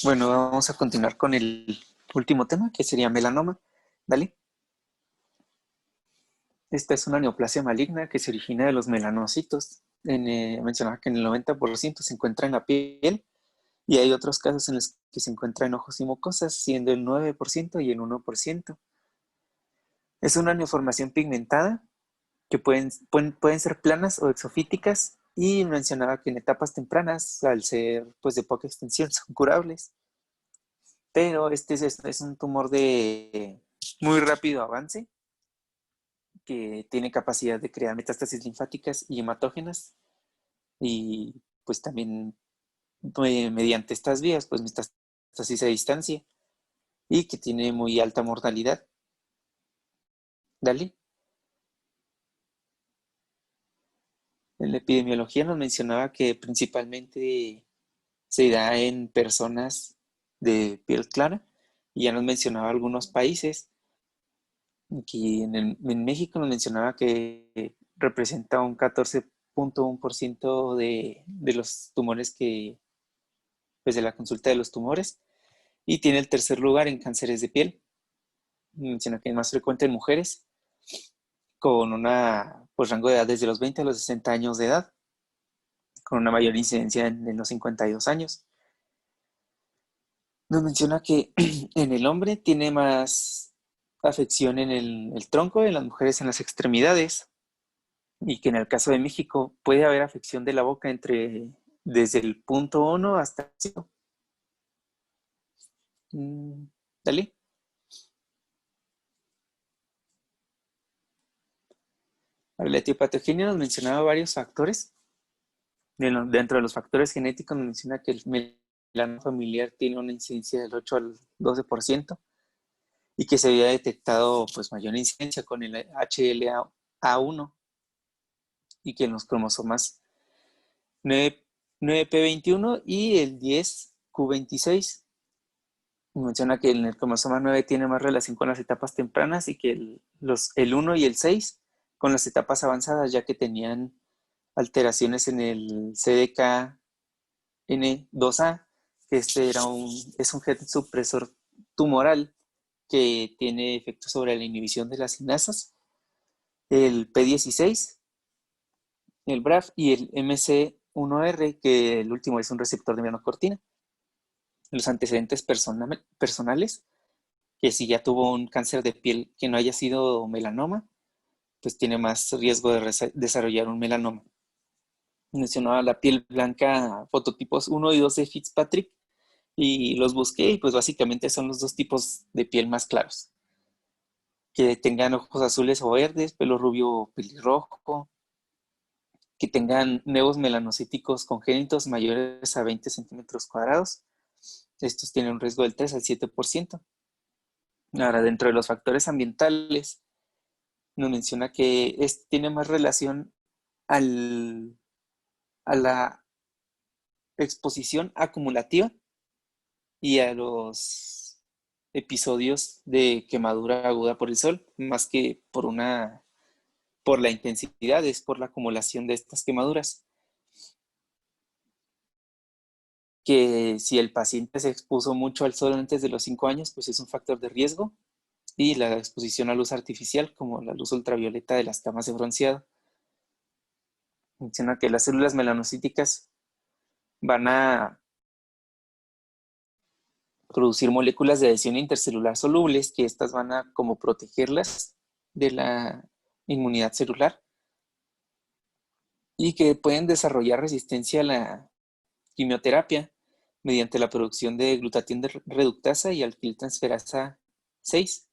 Bueno, vamos a continuar con el último tema, que sería melanoma. Dale. Esta es una neoplasia maligna que se origina de los melanocitos. Mencionaba que en el 90% se encuentra en la piel y hay otros casos en los que se encuentra en ojos y mucosas, siendo el 9% y el 1%. Es una neoformación pigmentada que pueden ser planas o exofíticas, y mencionaba que en etapas tempranas, al ser pues de poca extensión, son curables. Pero este es un tumor de muy rápido avance que tiene capacidad de crear metástasis linfáticas y hematógenas, y pues también mediante estas vías, pues metástasis a distancia, y que tiene muy alta mortalidad. Dale. En la epidemiología nos mencionaba que principalmente se da en personas de piel clara, y ya nos mencionaba algunos países. Aquí en México nos mencionaba que representa un 14.1% de los tumores pues de la consulta de los tumores, y tiene el tercer lugar en cánceres de piel. Menciona que es más frecuente en mujeres con pues, rango de edad desde los 20 a los 60 años de edad, con una mayor incidencia en los 52 años. Nos menciona que en el hombre tiene más afección en el tronco, en las mujeres en las extremidades, y que en el caso de México puede haber afección de la boca desde el punto 1 hasta el 5. Dale. Para la etiopatogenia nos mencionaba varios factores. Dentro de los factores genéticos nos menciona que el melanoma familiar tiene una incidencia del 8 al 12%, y que se había detectado pues mayor incidencia con el HLA-A1, y que en los cromosomas 9p21 y el 10q26. Menciona que en el cromosoma 9 tiene más relación con las etapas tempranas, y que el 1 y el 6 con las etapas avanzadas, ya que tenían alteraciones en el CDKN2A, que es un gen supresor tumoral que tiene efectos sobre la inhibición de las sinasas, el P16, el BRAF y el MC1R, que el último es un receptor de melanocortina. Los antecedentes personales, que si ya tuvo un cáncer de piel que no haya sido melanoma, pues tiene más riesgo de desarrollar un melanoma. Mencionaba la piel blanca, fototipos 1 y 2 de Fitzpatrick, y los busqué, y pues básicamente son los dos tipos de piel más claros. Que tengan ojos azules o verdes, pelo rubio o pelirrojo, que tengan nevos melanocíticos congénitos mayores a 20 centímetros cuadrados. Estos tienen un riesgo del 3 al 7%. Ahora, dentro de los factores ambientales, nos menciona que tiene más relación a la exposición acumulativa y a los episodios de quemadura aguda por el sol, más que por la intensidad, es por la acumulación de estas quemaduras. Que si el paciente se expuso mucho al sol antes de los 5 años, pues es un factor de riesgo, y la exposición a luz artificial, como la luz ultravioleta de las camas de bronceado. Menciona que las células melanocíticas van a producir moléculas de adhesión intercelular solubles, que estas van a como protegerlas de la inmunidad celular, y que pueden desarrollar resistencia a la quimioterapia mediante la producción de glutatión reductasa y alquiltransferasa 6.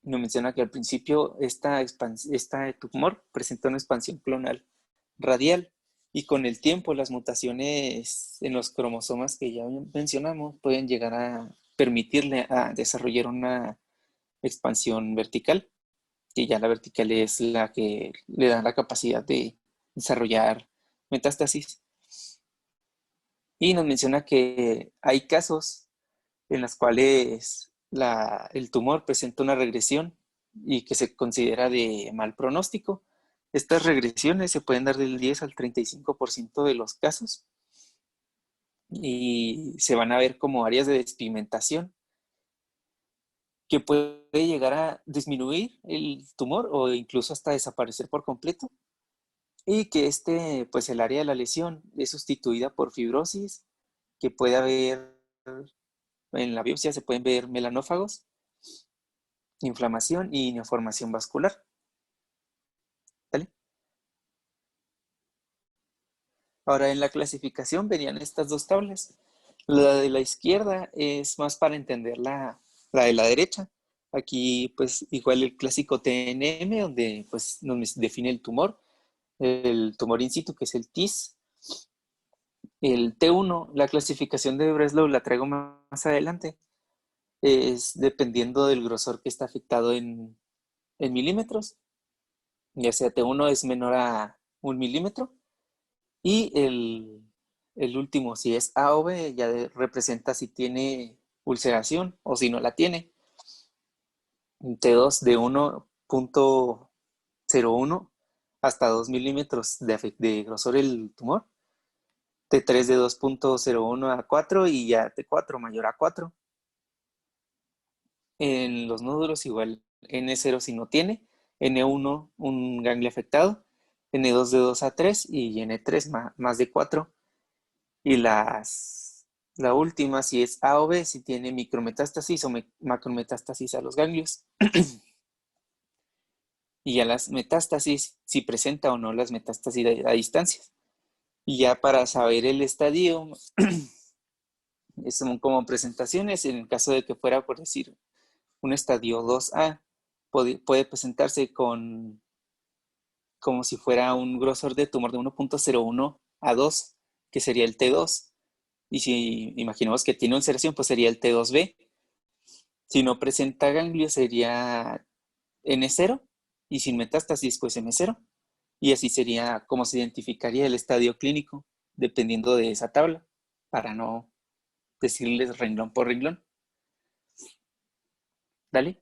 Nos menciona que al principio esta tumor presenta una expansión clonal radial, y con el tiempo las mutaciones en los cromosomas que ya mencionamos pueden llegar a permitirle a desarrollar una expansión vertical, que ya la vertical es la que le da la capacidad de desarrollar metástasis. Y nos menciona que hay casos en los cuales el tumor presenta una regresión y que se considera de mal pronóstico. Estas regresiones se pueden dar del 10 al 35% de los casos, y se van a ver como áreas de despigmentación que puede llegar a disminuir el tumor o incluso hasta desaparecer por completo, y que pues el área de la lesión es sustituida por fibrosis, que puede haber, en la biopsia se pueden ver melanófagos, inflamación y neoformación vascular. ¿Vale? Ahora, en la clasificación verían estas dos tablas. La de la izquierda es más para entender la de la derecha. Aquí, pues, igual el clásico TNM, donde pues nos define el tumor in situ, que es el TIS. El T1, la clasificación de Breslow la traigo más adelante, es dependiendo del grosor que está afectado en milímetros. Ya sea T1 es menor a 1 milímetro. Y el último, si es A o B, ya representa si tiene ulceración o si no la tiene. T2 de 1,01 hasta 2 milímetros de grosor el tumor. T3 de 2,01 a 4 y ya T4 mayor a 4. En los nódulos igual N0 si no tiene, N1 un ganglio afectado, N2 de 2 a 3 y N3 más de 4. Y la última, si es A o B, si tiene micrometástasis o macrometástasis a los ganglios. Y ya las metástasis, si presenta o no las metástasis a distancia. Y ya para saber el estadio, son como presentaciones. En el caso de que fuera, por decir, un estadio 2A, puede presentarse como si fuera un grosor de tumor de 1,01 a 2, que sería el T2. Y si imaginamos que tiene ulceración, pues sería el T2B. Si no presenta ganglio, sería N0. Y sin metástasis, pues M0. Y así sería como se identificaría el estadio clínico, dependiendo de esa tabla, para no decirles renglón por renglón. ¿Dale?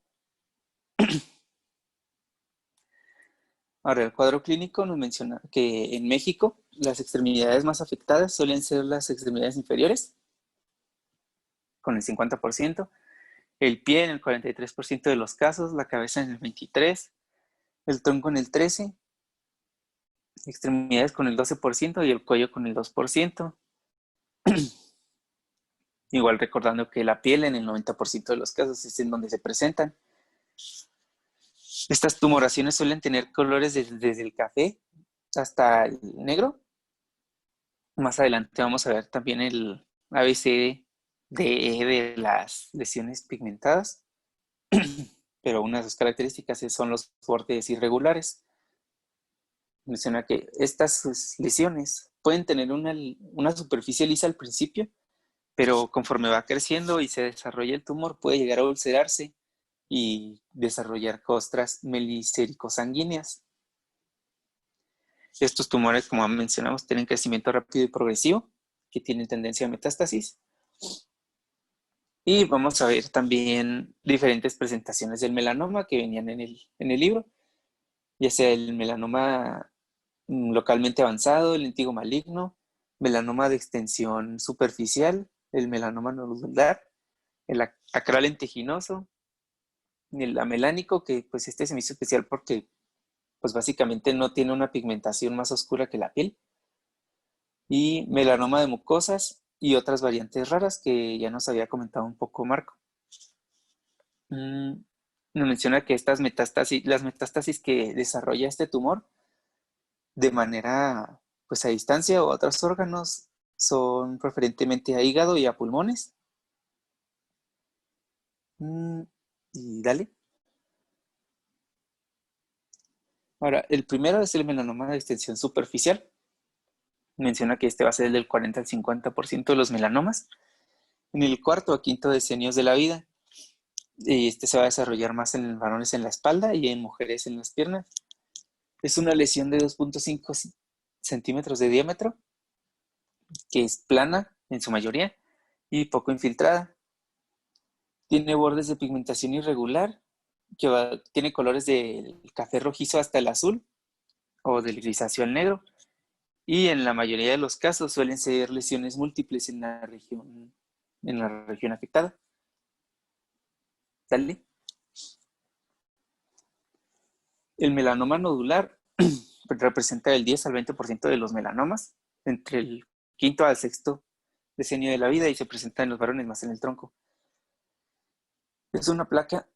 Ahora, el cuadro clínico nos menciona que en México las extremidades más afectadas suelen ser las extremidades inferiores, con el 50%, el pie en el 43% de los casos, la cabeza en el 23%, el tronco en el 13%, extremidades con el 12% y el cuello con el 2%. Igual recordando que la piel en el 90% de los casos es en donde se presentan. Estas tumoraciones suelen tener colores desde el café hasta el negro. Más adelante vamos a ver también el ABCDE de las lesiones pigmentadas, pero una de sus características son los bordes irregulares. Menciona que estas lesiones pueden tener una superficie lisa al principio, pero conforme va creciendo y se desarrolla el tumor, puede llegar a ulcerarse y desarrollar costras melicérico-sanguíneas. Estos tumores, como mencionamos, tienen crecimiento rápido y progresivo, que tienen tendencia a metástasis. Y vamos a ver también diferentes presentaciones del melanoma que venían en el libro, ya sea el melanoma localmente avanzado, el lentigo maligno, melanoma de extensión superficial, el melanoma nodular, el acral lentiginoso, el amelánico, que pues este se me hizo especial porque pues básicamente no tiene una pigmentación más oscura que la piel, y melanoma de mucosas y otras variantes raras que ya nos había comentado un poco Marco. Nos menciona que las metástasis que desarrolla este tumor de manera pues a distancia o a otros órganos son preferentemente a hígado y a pulmones. Y dale. Ahora, el primero es el melanoma de extensión superficial. Menciona que este va a ser el del 40 al 50% de los melanomas. En el cuarto o quinto decenios de la vida, y este se va a desarrollar más en varones en la espalda y en mujeres en las piernas. Es una lesión de 2,5 centímetros de diámetro, que es plana en su mayoría y poco infiltrada. Tiene bordes de pigmentación irregular, que tiene colores del café rojizo hasta el azul o del grisáceo al negro. Y en la mayoría de los casos suelen ser lesiones múltiples en la región afectada. ¿Sale? El melanoma nodular representa el 10 al 20% de los melanomas entre el quinto al sexto decenio de la vida y se presenta en los varones más en el tronco. Es una placa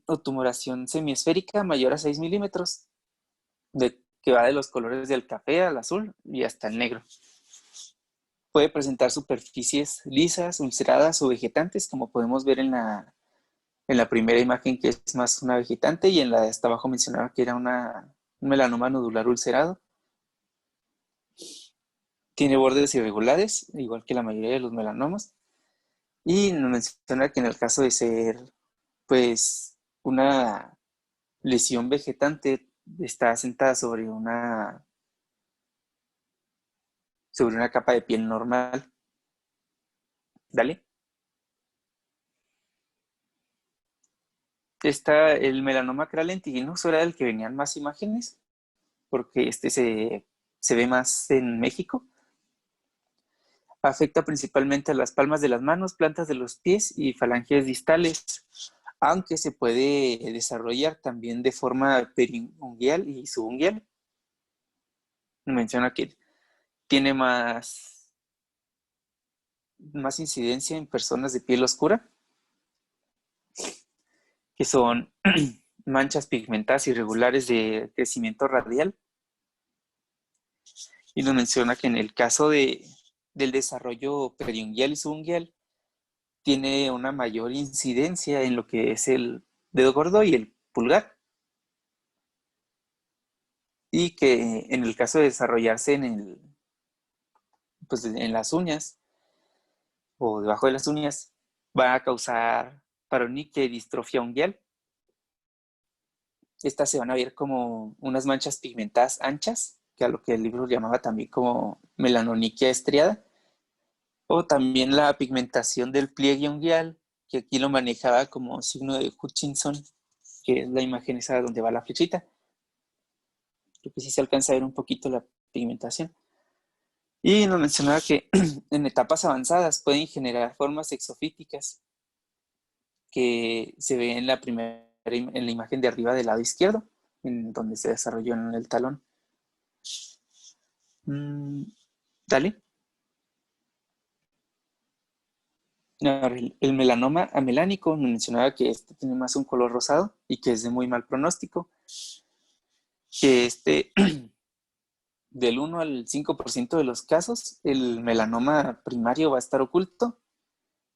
o tumoración semiesférica mayor a 6 milímetros, que va de los colores del café al azul y hasta el negro. Puede presentar superficies lisas, ulceradas o vegetantes, como podemos ver en la primera imagen, que es más una vegetante, y en la de hasta abajo mencionaba que era un melanoma nodular ulcerado. Tiene bordes irregulares, igual que la mayoría de los melanomas. Y nos menciona que en el caso de ser, pues, una lesión vegetante, está asentada sobre una capa de piel normal. ¿Dale? Está el melanoma craneal lentiginoso, era el que venían más imágenes, porque se ve más en México. Afecta principalmente a las palmas de las manos, plantas de los pies y falanges distales, aunque se puede desarrollar también de forma periunguial y subunguial. Menciona que tiene más incidencia en personas de piel oscura, que son manchas pigmentadas irregulares de crecimiento radial. Y nos menciona que en el caso del desarrollo periunguial y subunguial, tiene una mayor incidencia en lo que es el dedo gordo y el pulgar. Y que en el caso de desarrollarse pues en las uñas o debajo de las uñas, va a causar paroniquia y distrofia unguial. Estas se van a ver como unas manchas pigmentadas anchas, que a lo que el libro llamaba también como melanoniquia estriada, o también la pigmentación del pliegue unguial, que aquí lo manejaba como signo de Hutchinson, que es la imagen esa donde va la flechita. Creo que sí se alcanza a ver un poquito la pigmentación. Y nos mencionaba que en etapas avanzadas pueden generar formas exofíticas que se ve en en la imagen de arriba del lado izquierdo, en donde se desarrolló en el talón. Dale. El melanoma amelánico nos mencionaba que este tiene más un color rosado y que es de muy mal pronóstico, que del 1 al 5% de los casos, el melanoma primario va a estar oculto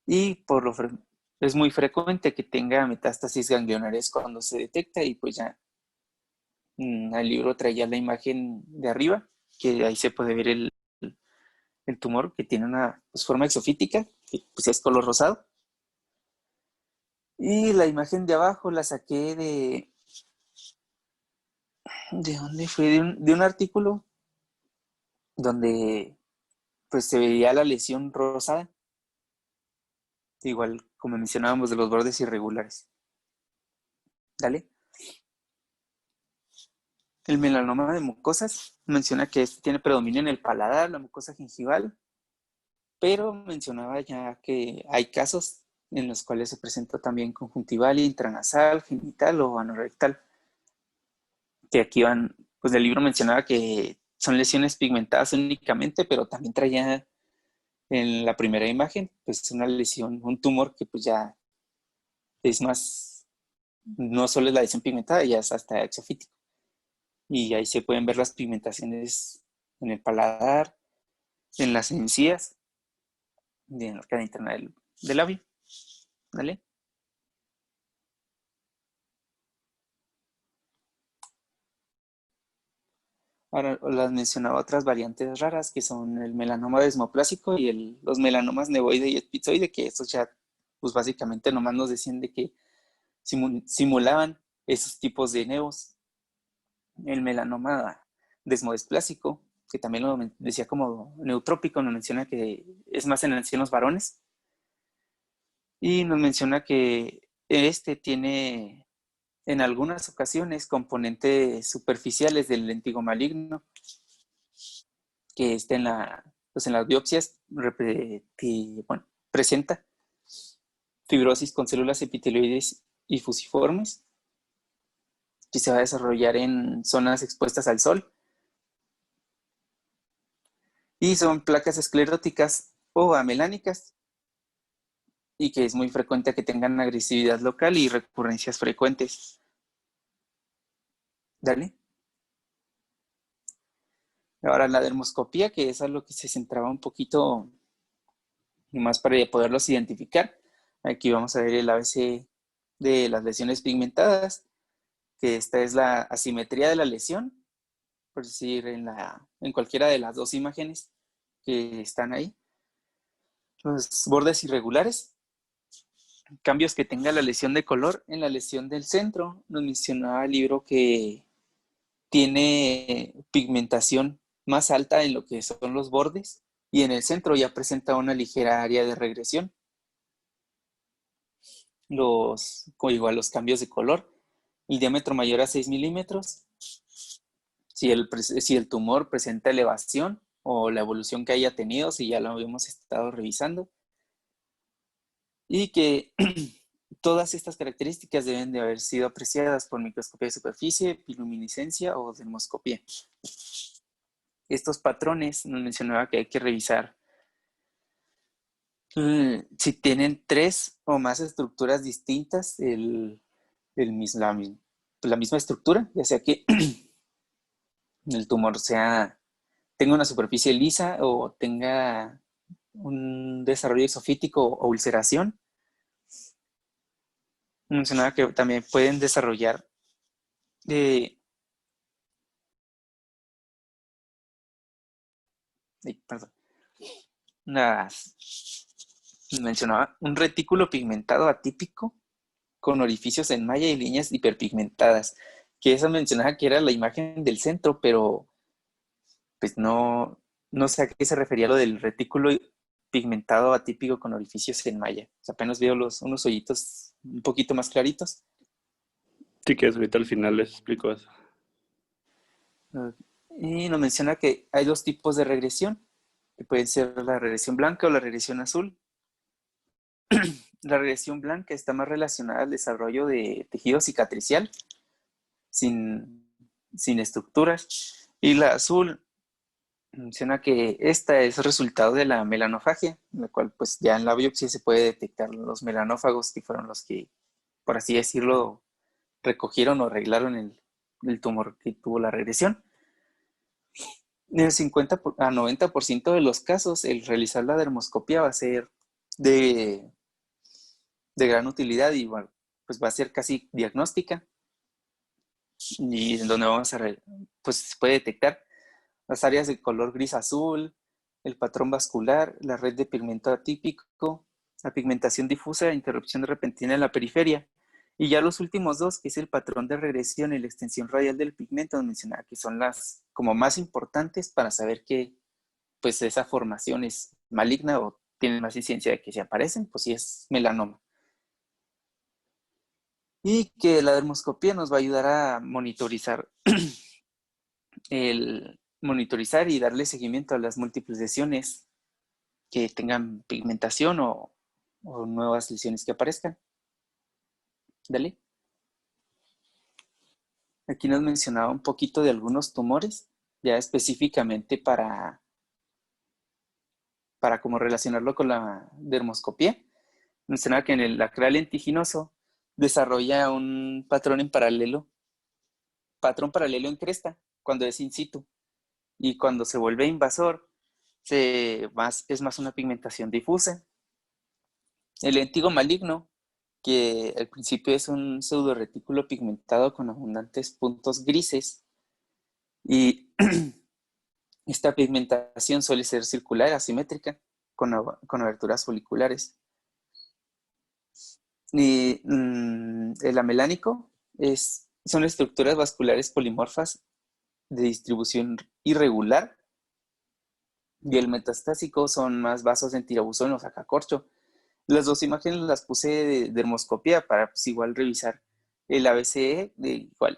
y es muy frecuente que tenga metástasis ganglionarias cuando se detecta, y pues ya el libro traía la imagen de arriba, que ahí se puede ver el tumor, que tiene una pues, forma exofítica, que pues es color rosado. Y la imagen de abajo la saqué ¿de dónde fue? De un artículo donde pues se veía la lesión rosada, igual como mencionábamos de los bordes irregulares. ¿Dale? El melanoma de mucosas menciona que este tiene predominio en el paladar, la mucosa gingival, pero mencionaba ya que hay casos en los cuales se presenta también conjuntival, intranasal, genital o anorectal, que aquí van, pues el libro mencionaba que son lesiones pigmentadas únicamente, pero también traía en la primera imagen, pues una lesión, un tumor que pues ya es más, no solo es la lesión pigmentada, ya es hasta exofítico. Y ahí se pueden ver las pigmentaciones en el paladar, en las encías, en la arcada interna del labio. ¿Vale? Ahora las mencionaba otras variantes raras, que son el melanoma desmoplásico y los melanomas nevoide y espizoide, que estos ya, pues básicamente nomás nos decían de que simulaban esos tipos de nevos. El melanoma desmodesplásico, que también lo decía como neutrópico, nos menciona que es más en ancianos varones. Y nos menciona que este tiene en algunas ocasiones componentes superficiales del lentigo maligno. que está pues en las biopsias presenta fibrosis con células epitelioides y fusiformes, que se va a desarrollar en zonas expuestas al sol. Y son placas escleróticas o amelánicas, y que es muy frecuente que tengan agresividad local y recurrencias frecuentes. Dale. Ahora la dermoscopía, que es a lo que se centraba un poquito más para poderlos identificar. Aquí vamos a ver el ABC de las lesiones pigmentadas, que esta es la asimetría de la lesión, por decir, en cualquiera de las dos imágenes que están ahí. Los bordes irregulares, cambios que tenga la lesión de color. En la lesión del centro, nos mencionaba el libro que tiene pigmentación más alta en lo que son los bordes, y en el centro ya presenta una ligera área de regresión. Igual los cambios de color, el diámetro mayor a 6 milímetros, si el tumor presenta elevación o la evolución que haya tenido, si ya lo habíamos estado revisando, y que todas estas características deben de haber sido apreciadas por microscopía de superficie, bioluminiscencia o dermoscopía. Estos patrones nos mencionaba que hay que revisar si tienen 3 o más estructuras distintas, la misma estructura, ya sea que el tumor tenga una superficie lisa o tenga un desarrollo isofítico o ulceración. Mencionaba que también pueden desarrollar mencionaba un retículo pigmentado atípico con orificios en malla y líneas hiperpigmentadas, que eso mencionaba que era la imagen del centro, pero pues no sé a qué se refería lo del retículo pigmentado atípico con orificios en malla. O sea, apenas veo unos hoyitos un poquito más claritos. Sí, que es ahorita al final les explico eso. Y nos menciona que hay 2 tipos de regresión, que pueden ser la regresión blanca o la regresión azul. La regresión blanca está más relacionada al desarrollo de tejido cicatricial sin estructuras, y la azul menciona que esta es resultado de la melanofagia, en la cual pues ya en la biopsia se puede detectar los melanófagos, que fueron los que, por así decirlo, recogieron o arreglaron el tumor que tuvo la regresión. En el 50 a 90% de los casos, el realizar la dermoscopia va a ser de gran utilidad, y bueno, pues va a ser casi diagnóstica, y en donde pues se puede detectar las áreas de color gris-azul, el patrón vascular, la red de pigmento atípico, la pigmentación difusa, interrupción repentina en la periferia. Y ya los últimos 2, que es el patrón de regresión y la extensión radial del pigmento, nos mencionaba que son las como más importantes para saber que pues esa formación es maligna o tiene más incidencia de que se aparecen, pues sí es melanoma. Y que la dermoscopía nos va a ayudar a monitorizar y darle seguimiento a las múltiples lesiones que tengan pigmentación o nuevas lesiones que aparezcan. Dale. Aquí nos mencionaba un poquito de algunos tumores, ya específicamente para cómo relacionarlo con la dermoscopía. Mencionaba que en el acral lentiginoso desarrolla un patrón paralelo en cresta cuando es in situ, y cuando se vuelve invasor es más una pigmentación difusa. El lentigo maligno, que al principio es un pseudoretículo pigmentado con abundantes puntos grises, y esta pigmentación suele ser circular, asimétrica, con aberturas foliculares. Y el amelánico son estructuras vasculares polimorfas de distribución irregular, y el metastásico son más vasos en tirabuzón o sacacorcho. Las 2 imágenes las puse de dermoscopía para pues igual revisar el ABCE,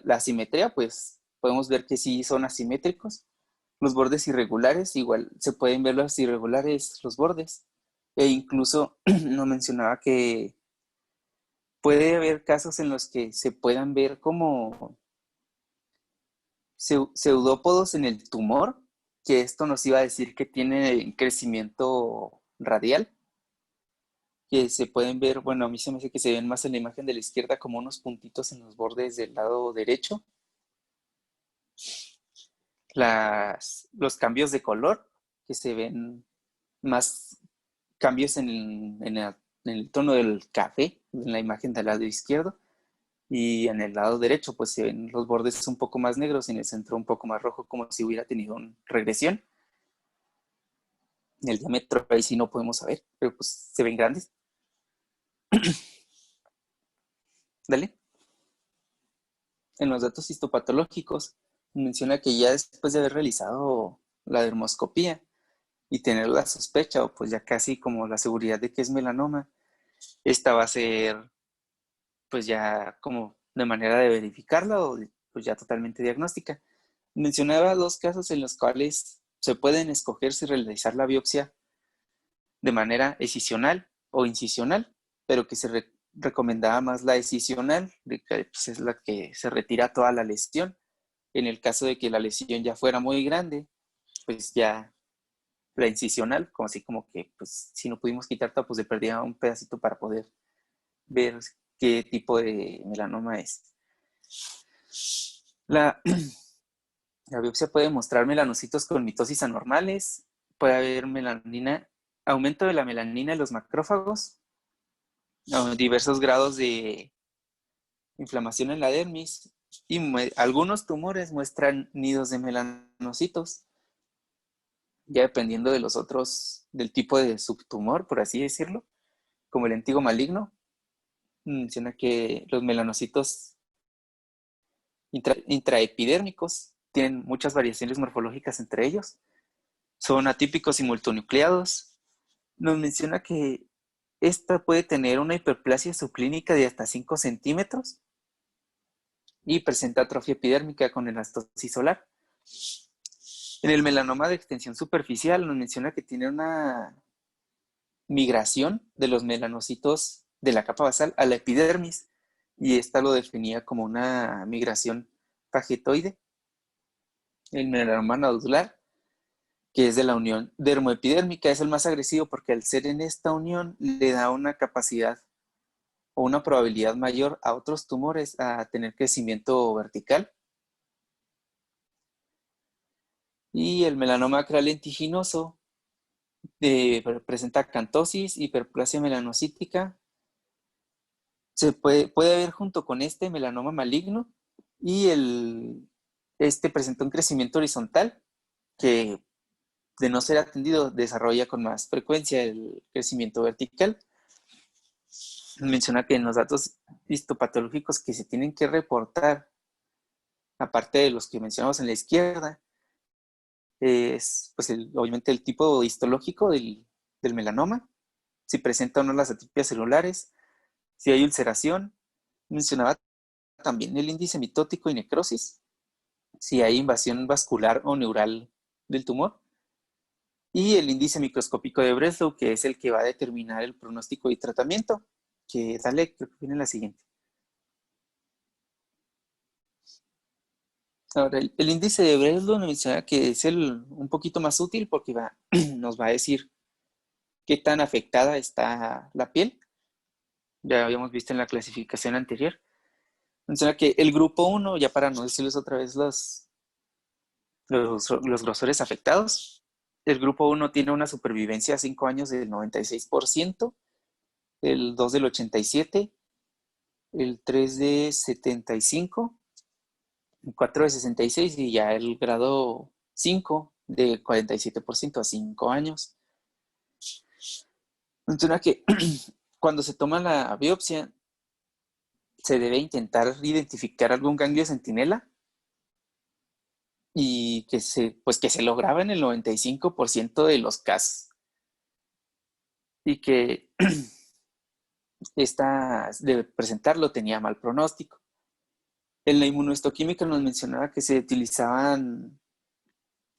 la asimetría, pues podemos ver que sí son asimétricos. los bordes irregulares, igual se pueden ver los irregulares, los bordes. E incluso nos mencionaba que puede haber casos en los que se puedan ver como pseudópodos en el tumor, que esto nos iba a decir que tiene crecimiento radial, que se pueden ver, bueno, a mí se me hace que se ven más en la imagen de la izquierda como unos puntitos en los bordes del lado derecho. Los cambios de color, que se ven más cambios en el tono del café, en la imagen del lado izquierdo, y en el lado derecho pues se ven los bordes un poco más negros y en el centro un poco más rojo, como si hubiera tenido una regresión. En el diámetro ahí sí no podemos saber, pero pues se ven grandes. Dale. En los datos histopatológicos menciona que ya después de haber realizado la dermoscopía y tener la sospecha o pues ya casi como la seguridad de que es melanoma, esta va a ser pues ya como de manera de verificarla o pues ya totalmente diagnóstica. Mencionaba dos casos en los cuales se pueden escoger si realizar la biopsia de manera excisional o incisional, pero que se recomendaba más la excisional, de que pues, es la que se retira toda la lesión. En el caso de que la lesión ya fuera muy grande, pues ya la incisional, como así como que pues si no pudimos quitar todo, pues se perdía un pedacito para poder ver qué tipo de melanoma es. La, la biopsia puede mostrar melanocitos con mitosis anormales, puede haber melanina, aumento de la melanina en los macrófagos, diversos grados de inflamación en la dermis y algunos tumores muestran nidos de melanocitos, ya dependiendo de los otros, del tipo de subtumor, por así decirlo, como el lentigo maligno. Menciona que los melanocitos intraepidérmicos tienen muchas variaciones morfológicas entre ellos, son atípicos y multinucleados. Nos menciona que esta puede tener una hiperplasia subclínica de hasta 5 centímetros y presenta atrofia epidérmica con elastosis solar. En el melanoma de extensión superficial nos menciona que tiene una migración de los melanocitos de la capa basal a la epidermis y esta lo definía como una migración pagetoide. El melanoma nodular, que es de la unión dermoepidérmica, es el más agresivo porque al ser en esta unión le da una capacidad o una probabilidad mayor a otros tumores a tener crecimiento vertical. Y el melanoma acral lentiginoso presenta acantosis, hiperplasia melanocítica. Se puede ver junto con este melanoma maligno y este presenta un crecimiento horizontal que de no ser atendido desarrolla con más frecuencia el crecimiento vertical. Menciona que en los datos histopatológicos que se tienen que reportar, aparte de los que mencionamos en la izquierda, es pues obviamente el tipo histológico del melanoma, si presenta o no las atipias celulares, si hay ulceración. Mencionaba también el índice mitótico y necrosis, si hay invasión vascular o neural del tumor, y el índice microscópico de Breslow, que es el que va a determinar el pronóstico y tratamiento, que dale, creo que viene la siguiente. Ahora, el índice de Breslow nos menciona que es un poquito más útil porque nos va a decir qué tan afectada está la piel. Ya habíamos visto en la clasificación anterior. Menciona que el grupo 1, ya para no decirles otra vez los grosores afectados, el grupo 1 tiene una supervivencia a 5 años del 96%, el 2 del 87%, el 3 de 75%, el 4 de 66% y ya el grado 5 de 47% a 5 años. Menciona que cuando se toma la biopsia se debe intentar identificar algún ganglio centinela y que se lograba en el 95% de los casos. Y que de presentarlo tenía mal pronóstico. En la inmunohistoquímica nos mencionaba que se utilizaban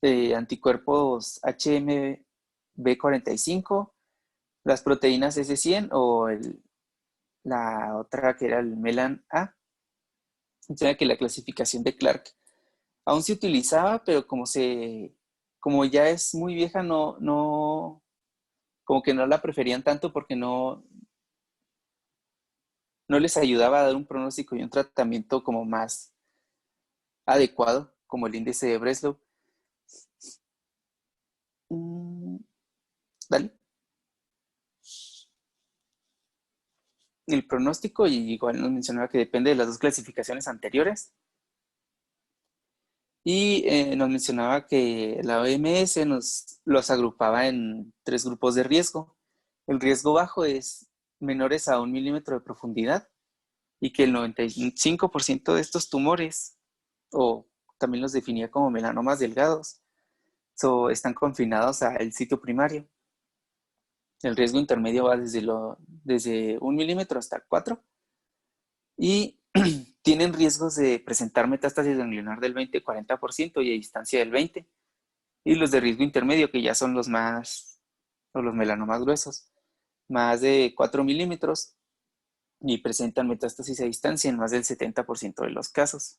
anticuerpos HMB45, las proteínas S100 o la otra que era el Melan A. O sea que la clasificación de Clark aún se utilizaba, pero como ya es muy vieja, como que no la preferían tanto porque no les ayudaba a dar un pronóstico y un tratamiento como más adecuado, como el índice de Breslow. Dale. El pronóstico, y igual nos mencionaba que depende de las dos clasificaciones anteriores. Y nos mencionaba que la OMS los agrupaba en 3 grupos de riesgo. El riesgo bajo es menores a 1 milímetro de profundidad y que el 95% de estos tumores, o también los definía como melanomas delgados, están confinados al sitio primario. El riesgo intermedio va desde 1 milímetro hasta 4 y tienen riesgos de presentar metástasis ganglionar del 20-40% y a distancia del 20%. Y los de riesgo intermedio, que ya son los melanomas gruesos, más de 4 milímetros y presentan metástasis a distancia en más del 70% de los casos.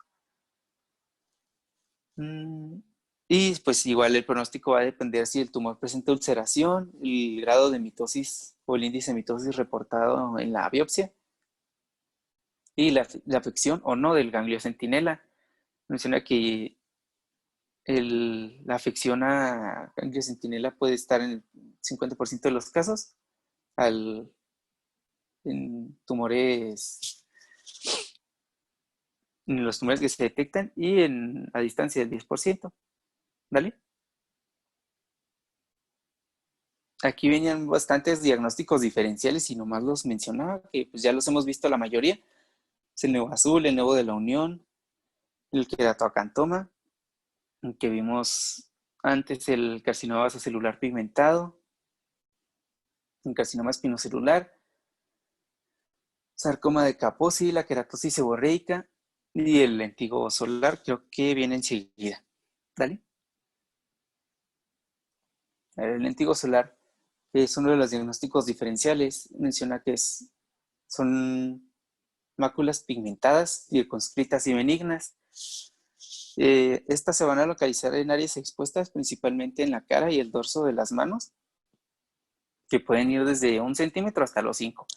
Y pues igual el pronóstico va a depender si el tumor presenta ulceración, el grado de mitosis o el índice de mitosis reportado en la biopsia y la afección o no del ganglio centinela. Menciona que la afección a ganglio centinela puede estar en el 50% de los casos en los tumores que se detectan y a distancia del 10%. ¿Vale? Aquí venían bastantes diagnósticos diferenciales y nomás los mencionaba, que pues ya los hemos visto la mayoría. Es el nevo azul, el nevo de la unión, el queratoacantoma, que vimos antes el carcinoma vasocelular pigmentado, el carcinoma espinocelular, sarcoma de Kaposi, la queratosis seborreica y el lentigo solar, creo que viene enseguida. ¿Dale? El lentigo solar es uno de los diagnósticos diferenciales. Menciona que son máculas pigmentadas, circunscritas y benignas. Estas se van a localizar en áreas expuestas, principalmente en la cara y el dorso de las manos, que pueden ir desde 1 centímetro hasta los 5.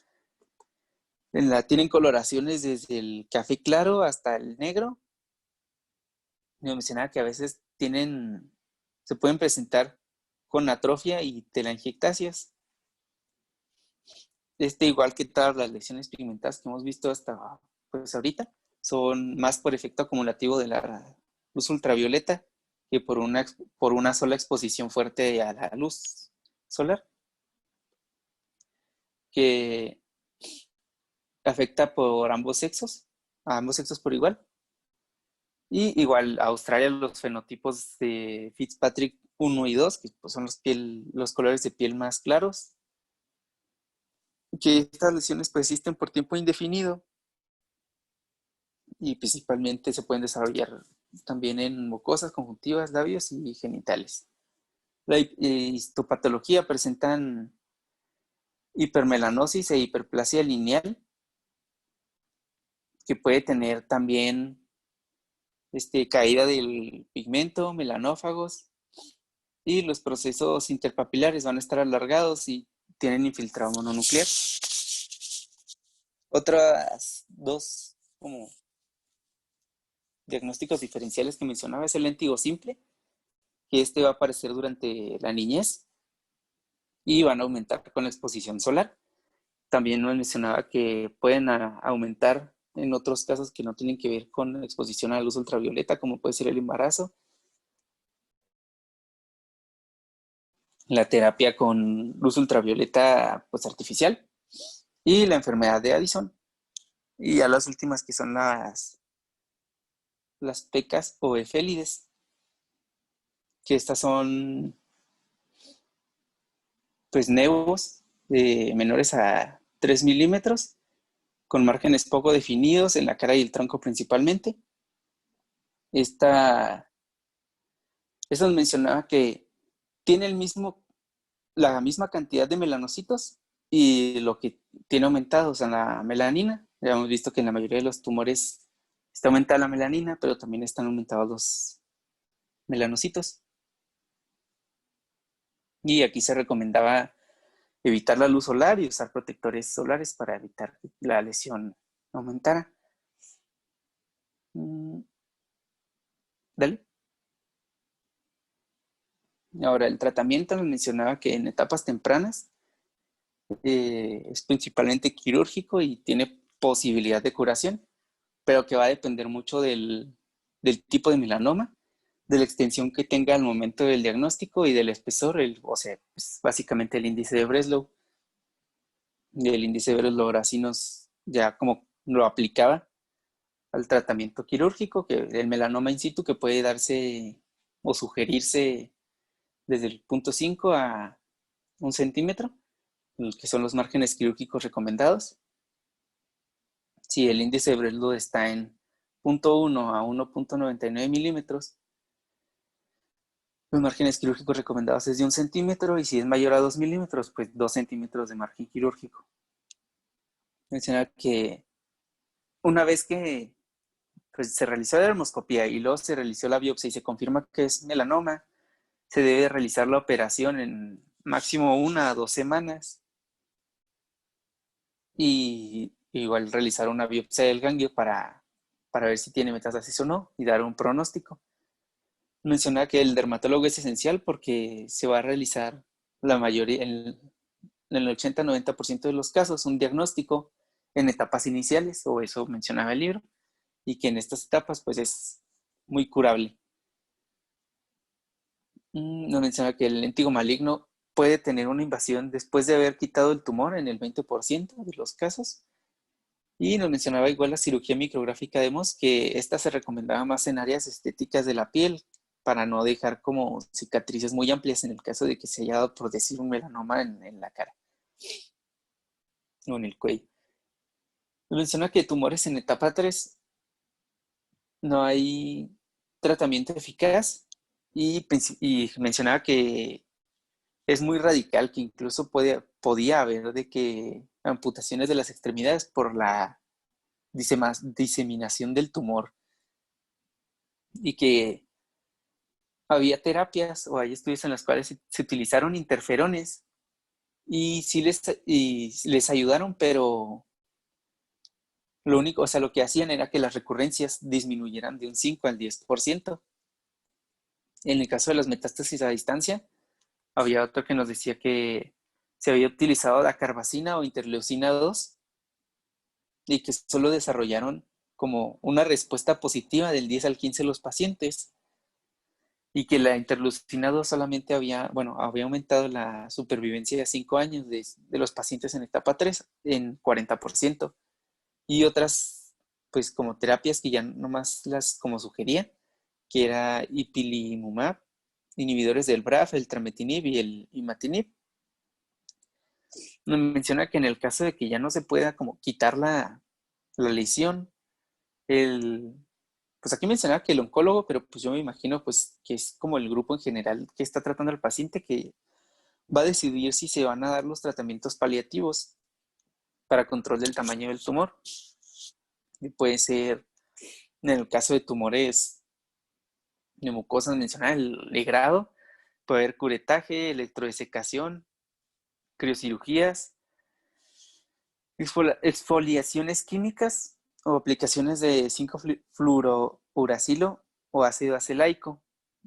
Tienen coloraciones desde el café claro hasta el negro. Me mencionaba que a veces se pueden presentar con atrofia y telangiectasias. Igual que todas las lesiones pigmentadas que hemos visto hasta pues ahorita, son más por efecto acumulativo de la luz ultravioleta que por una sola exposición fuerte a la luz solar, que afecta a ambos sexos por igual. Y igual a Australia los fenotipos de Fitzpatrick 1 y 2, que pues, son los colores de piel más claros, que estas lesiones persisten por tiempo indefinido y principalmente se pueden desarrollar también en mucosas, conjuntivas, labios y genitales. La histopatología presentan hipermelanosis e hiperplasia lineal, que puede tener también caída del pigmento, melanófagos, y los procesos interpapilares van a estar alargados y tienen infiltrado mononuclear. Otras dos como diagnósticos diferenciales que mencionaba es el lentigo simple, que va a aparecer durante la niñez y van a aumentar con la exposición solar. También nos mencionaba que pueden aumentar en otros casos que no tienen que ver con la exposición a la luz ultravioleta, como puede ser el embarazo, la terapia con luz ultravioleta pues artificial y la enfermedad de Addison. Y a las últimas que son las pecas o efélides, que estas son pues nevos menores a 3 milímetros, con márgenes poco definidos en la cara y el tronco principalmente. Esta Eso mencionaba que tiene la misma cantidad de melanocitos y lo que tiene aumentado, o sea, la melanina. Ya hemos visto que en la mayoría de los tumores está aumentada la melanina, pero también están aumentados los melanocitos. Y aquí se recomendaba evitar la luz solar y usar protectores solares para evitar que la lesión aumentara. Dale. Ahora, el tratamiento nos mencionaba que en etapas tempranas es principalmente quirúrgico y tiene posibilidad de curación, pero que va a depender mucho del tipo de melanoma, de la extensión que tenga al momento del diagnóstico y del espesor, o sea, pues, básicamente el índice de Breslow. Y el índice de Breslow así nos ya como lo aplicaba al tratamiento quirúrgico, que el melanoma in situ que puede darse o sugerirse desde el 0.5 a 1 centímetro, que son los márgenes quirúrgicos recomendados. Si el índice de Breslow está en 0.1 a 1.99 milímetros, los márgenes quirúrgicos recomendados es de 1 centímetro, y si es mayor a 2 milímetros, pues 2 centímetros de margen quirúrgico. Menciona que una vez que pues, se realizó la dermoscopía y luego se realizó la biopsia y se confirma que es melanoma, se debe realizar la operación en máximo 1 a 2 semanas y igual realizar una biopsia del ganglio para ver si tiene metástasis o no y dar un pronóstico. Menciona que el dermatólogo es esencial porque se va a realizar la mayoría, en el 80-90% de los casos, un diagnóstico en etapas iniciales, o eso mencionaba el libro, y que en estas etapas pues es muy curable. Nos menciona que el lentigo maligno puede tener una invasión después de haber quitado el tumor en el 20% de los casos. Y nos mencionaba igual la cirugía micrográfica de Mohs, que esta se recomendaba más en áreas estéticas de la piel para no dejar como cicatrices muy amplias en el caso de que se haya dado, por decir, un melanoma en la cara o en el cuello. Nos menciona que tumores en etapa 3 no hay tratamiento eficaz y mencionaba que es muy radical, que incluso podía haber de que amputaciones de las extremidades por la diseminación del tumor, y que había terapias o hay estudios en los cuales se utilizaron interferones y sí les ayudaron, pero lo único, o sea, lo que hacían era que las recurrencias disminuyeran de un 5 al 10%. En el caso de las metástasis a distancia, había otro que nos decía que se había utilizado la carbazina o interleucina 2 y que solo desarrollaron como una respuesta positiva del 10 al 15 de los pacientes, y que la interleucina 2 solamente había aumentado la supervivencia de 5 años de los pacientes en etapa 3 en 40%, y otras pues como terapias que ya nomás las como sugería, que era ipilimumab, inhibidores del BRAF, el trametinib y el imatinib. Nos menciona que en el caso de que ya no se pueda como quitar la lesión, pues aquí mencionaba que el oncólogo, pero pues yo me imagino pues que es como el grupo en general que está tratando al paciente, que va a decidir si se van a dar los tratamientos paliativos para control del tamaño del tumor. Y puede ser, en el caso de tumores de mucosas, mencionaba el legrado, puede haber curetaje, electrodesecación, criocirugías, exfoliaciones químicas o aplicaciones de 5-fluorouracilo o ácido acelaico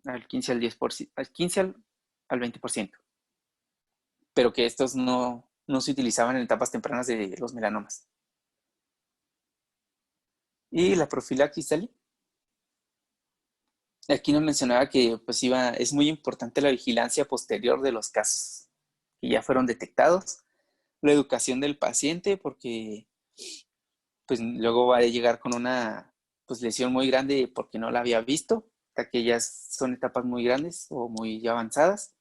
al 15 al 10%, al 15 al 20%, pero que estos no se utilizaban en etapas tempranas de los melanomas. Y la profilaxis, ¿sale? Aquí nos mencionaba que pues es muy importante la vigilancia posterior de los casos que ya fueron detectados, la educación del paciente, porque pues luego va a llegar con una pues, lesión muy grande porque no la había visto, hasta que ya son etapas muy grandes o muy avanzadas.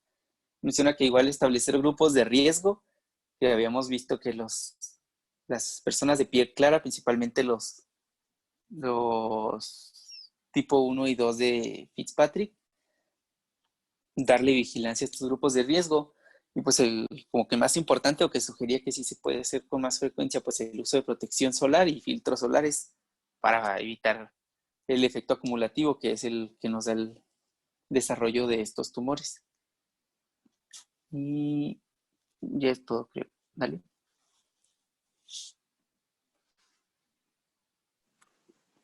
Menciona que igual establecer grupos de riesgo, que habíamos visto que las personas de piel clara, principalmente los tipo 1 y 2 de Fitzpatrick, darle vigilancia a estos grupos de riesgo. Y pues el como que más importante o que sugería que sí se puede hacer con más frecuencia, pues el uso de protección solar y filtros solares para evitar el efecto acumulativo que es el que nos da el desarrollo de estos tumores. Y ya es todo, creo. Dale.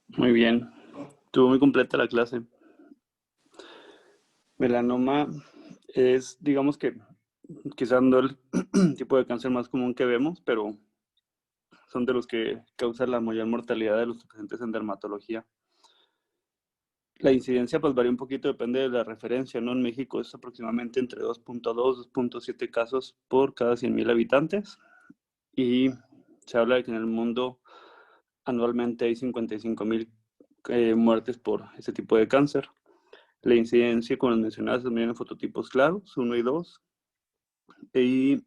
Muy bien. Estuvo muy completa la clase. Melanoma es, digamos que, quizás no el tipo de cáncer más común que vemos, pero son de los que causan la mayor mortalidad de los pacientes en dermatología. La incidencia pues varía un poquito, depende de la referencia, ¿no? En México es aproximadamente entre 2.2 y 2.7 casos por cada 100.000 habitantes y se habla de que en el mundo anualmente hay 55.000 muertes por ese tipo de cáncer. La incidencia, como les mencionaba, también en fototipos claros, 1 y 2, y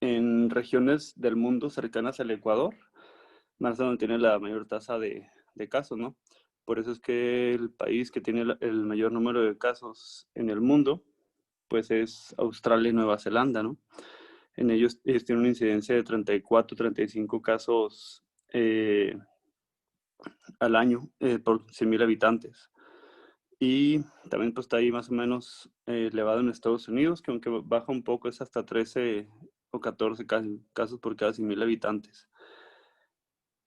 en regiones del mundo cercanas al Ecuador, más donde tiene la mayor tasa de casos, ¿no? Por eso es que el país que tiene el mayor número de casos en el mundo, pues es Australia y Nueva Zelanda, ¿no? En ellos tienen una incidencia de 34, 35 casos al año por 100.000 habitantes. Y también pues está ahí más o menos elevado en Estados Unidos, que aunque baja un poco es hasta 13 o 14 casos por cada 100.000 habitantes.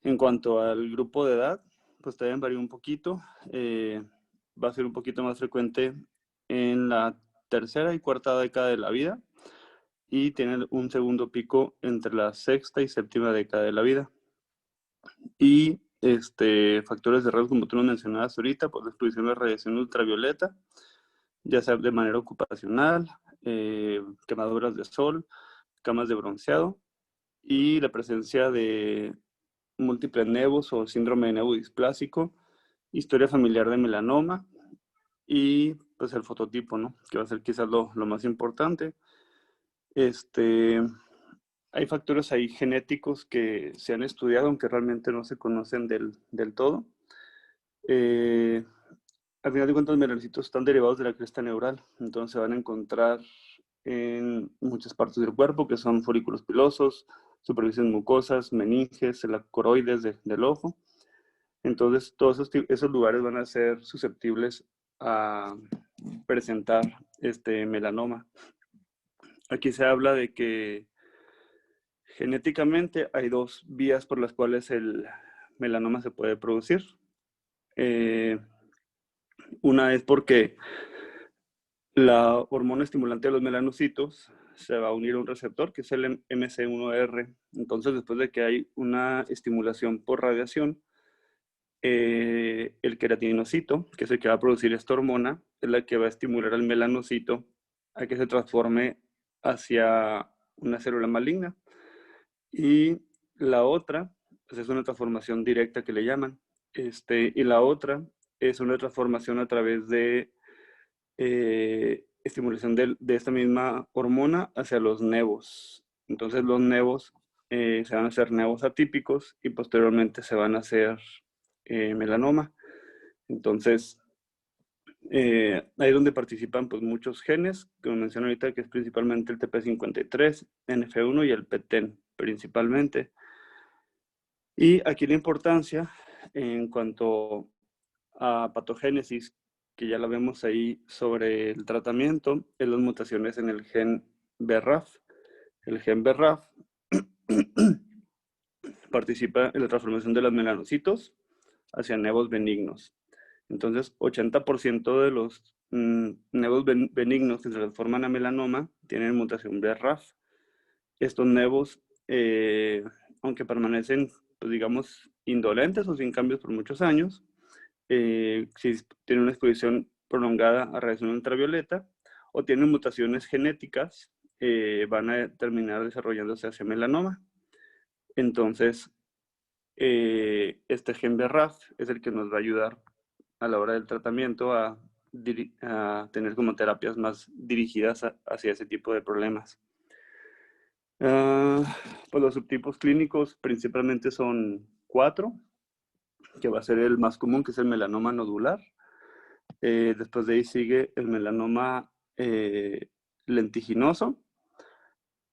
En cuanto al grupo de edad, pues también varía un poquito. Va a ser un poquito más frecuente en la tercera y cuarta década de la vida y tiene un segundo pico entre la sexta y séptima década de la vida. Y factores de riesgo, como tú lo mencionabas ahorita, pues la exposición a radiación ultravioleta, ya sea de manera ocupacional, quemaduras de sol, camas de bronceado y la presencia de múltiples nevos o síndrome de nevo displásico, historia familiar de melanoma y pues el fototipo, ¿no? Que va a ser quizás lo más importante. Hay factores ahí genéticos que se han estudiado, aunque realmente no se conocen del todo. Al final de cuentas, los melanocitos están derivados de la cresta neural, entonces se van a encontrar en muchas partes del cuerpo, que son folículos pilosos, superficies mucosas, meninges, la coroides del ojo. Entonces, todos esos lugares van a ser susceptibles a presentar melanoma. Aquí se habla de que genéticamente hay dos vías por las cuales el melanoma se puede producir. Una es porque la hormona estimulante de los melanocitos se va a unir a un receptor que es el MC1R. Entonces, después de que hay una estimulación por radiación, el queratinocito, que es el que va a producir esta hormona, es la que va a estimular al melanocito a que se transforme hacia una célula maligna. Y la otra, pues es una transformación directa que le llaman. Y la otra es una transformación a través de estimulación de esta misma hormona hacia los nevos. Entonces los nevos se van a hacer nevos atípicos y posteriormente se van a hacer melanoma. Entonces, ahí es donde participan pues, muchos genes, como mencioné ahorita, que es principalmente el TP53, NF1 y el PTEN principalmente. Y aquí la importancia en cuanto a patogénesis, que ya la vemos ahí sobre el tratamiento, es las mutaciones en el gen BRAF. El gen BRAF participa en la transformación de los melanocitos hacia nevos benignos. Entonces, 80% de los nevos benignos que se transforman a melanoma tienen mutación BRAF. Estos nevos, aunque permanecen, pues digamos, indolentes o sin cambios por muchos años, si tienen una exposición prolongada a radiación ultravioleta o tienen mutaciones genéticas, van a terminar desarrollándose hacia melanoma. Entonces, este gen BRAF es el que nos va a ayudar a la hora del tratamiento a tener como terapias más dirigidas hacia ese tipo de problemas. Pues los subtipos clínicos principalmente son 4, que va a ser el más común, que es el melanoma nodular. Después de ahí sigue el melanoma lentiginoso,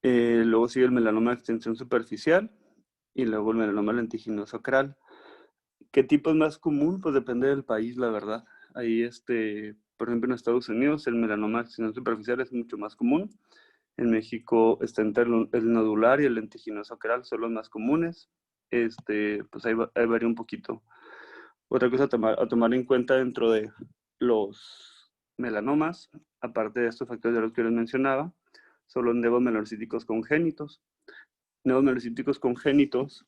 luego sigue el melanoma de extensión superficial y luego el melanoma lentiginoso acral. ¿Qué tipo es más común? Pues depende del país, la verdad. Ahí, por ejemplo, en Estados Unidos el melanoma de extensión superficial es mucho más común. En México está entre el nodular y el lentiginoso acral, son los más comunes. Pues ahí varía un poquito. Otra cosa a tomar en cuenta dentro de los melanomas, aparte de estos factores de los que les mencionaba, son los nevomelanocíticos congénitos. Nevomelanocíticos congénitos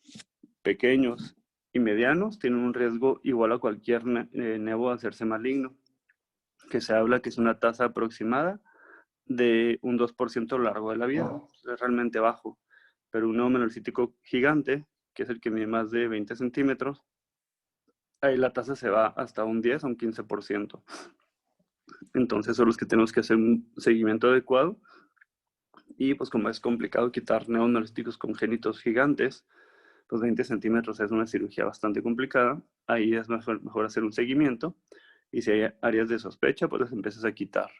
pequeños y medianos tienen un riesgo igual a cualquier nevo a hacerse maligno, que se habla que es una tasa aproximada de un 2% a lo largo de la vida. Es realmente bajo. Pero un nevomelanocítico gigante, que es el que mide más de 20 centímetros, ahí la tasa se va hasta un 10 a un 15%. Entonces son los que tenemos que hacer un seguimiento adecuado. Y pues como es complicado quitar nevomelanocíticos congénitos gigantes, pues 20 centímetros es una cirugía bastante complicada. Ahí es mejor hacer un seguimiento. Y si hay áreas de sospecha, pues las empiezas a quitar.